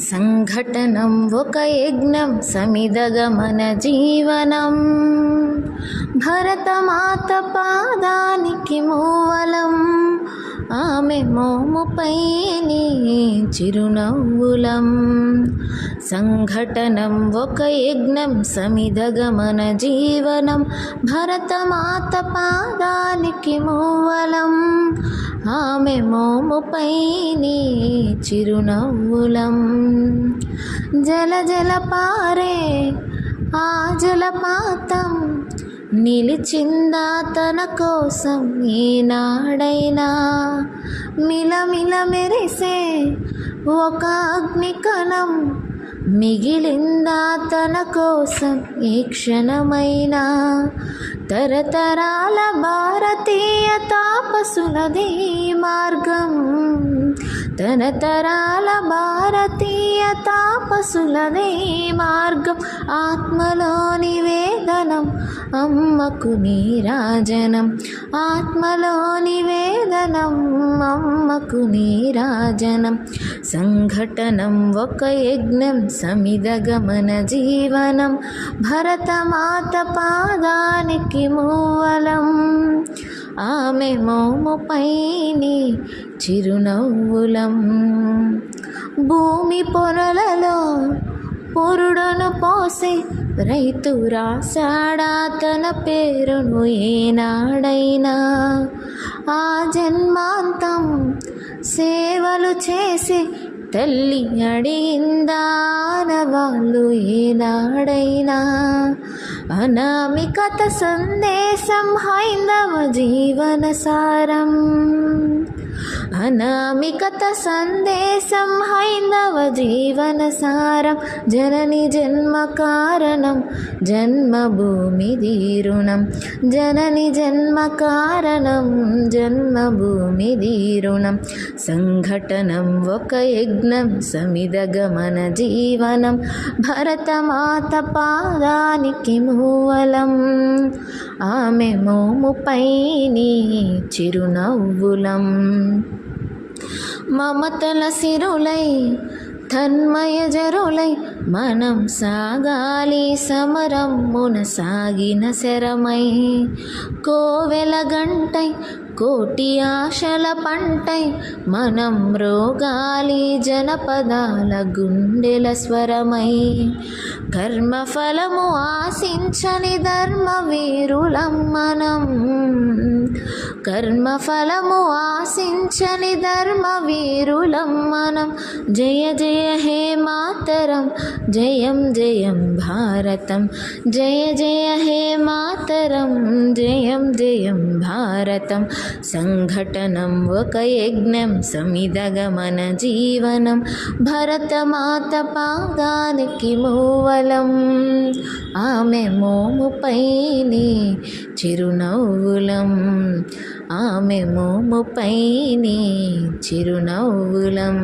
సంఘటనం ఒక యజ్ఞం సమిదగమన జీవనం భరతమాత పాదానికి మూవలం ఆమె మోముపై చిరునవ్వులం. సంఘటనం ఒక యజ్ఞం సమిదగమన జీవనం భరతమాత పాదానికి మూవలం ఆమె మోముపై చిరునవ్వులం. జల జల పారే ఆ జలపాతం నిలిచిందా తన కోసం ఈనాడైనా. మిలమిల మెరిసే ఒక అగ్నికణం మిగిలిందా తన కోసం ఈ క్షణమైనా. తరతరాల భారతీయ తాపసులది మార్గం, తరతరాల భారతీయ తాపసులది మార్గం. ఆత్మలో నివేదనం అమ్మకు నీరాజనం, ఆత్మలో నివేదనం అమ్మకు నీరాజనం. సంఘటనం ఒక యజ్ఞం సమిదగమన జీవనం భరతమాత పాదానికి మూవలం ఆమె మోముపై చిరునవ్వులం. భూమి పొరలలో పురుడును పోసి రైతు రాశాడా తన పేరును ఏనాడైనా. ఆ జన్మాంతం సేవలు చేసి తల్లి అడిగిందా వాళ్ళు ఏనాడైనా. అనామికత సందేశం హైందవ జీవన సారం, అనామికత సందేశం హైందవ జీవన సారం. జనని జన్మ కారణం జన్మభూమి దీరుణం, జనని జన్మ కారణం జన్మభూమి దీరుణం. సంఘటనం ఒక యజ్ఞం సమిదగమన జీవనం భరతమాత పాదానికి మూవలం ఆమె మోముపై చిరునవ్వులం. మమతల సిరులై తన్మయ జరులై మనం సాగాలి సమరమ్మున సాగిన శరమై. కోవెల గంటై కోటి ఆశల పంటై మనం రోగాలి జనపదాల గుండెల స్వరమై. కర్మఫలము ఆశించని ధర్మ వీరులం మనం, కర్మఫలము ఆశించని ధర్మ వీరులం మనం. జయ జయ హే మాతరం జయం జయం భారతం, జయ జయ హే మాతరం జయం జయం భారతం. సంఘటనం ఒక యజ్ఞం సమిదగమన జీవనం భరతమాత పాదానికి మూవలం ఆమె మోముపై చిరునవ్వులం ఆమె మోముపై చిరునవ్వులం.